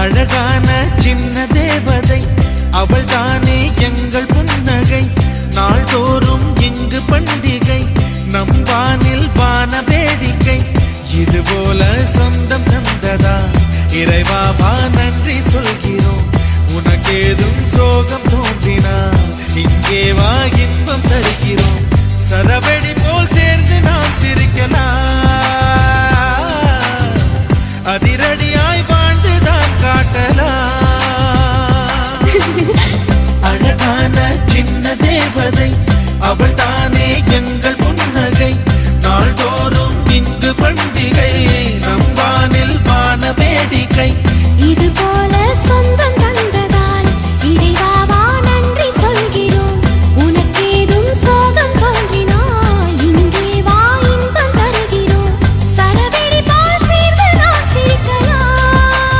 அழகான சின்ன தேவதை அவள் தானே எங்கள் புன்னகை. நாள்தோறும் இங்கு பண்டிகை, நம் வானில் வான வேடிக்கை. இதுபோல சொந்தம் தந்ததா இறைவாவா நன்றி சொல்கிறோம். உனக்கேதும் சோகம் தோன்றினால் இங்கே வா இன்பம் தருகிறோம். சரவெடி போல் சேர்ந்து நாம் சிரிக்கலாம், அதிரடியாய் வாழ்ந்துதான் காட்டலாம். அழகான சின்ன தேவதை அவள் தானே எங்கள் புன்னகை. நாள்தோறும் இங்கு பண்டிகை, நம் வானில் வான வேடிக்கை. இது போல சொந்தம்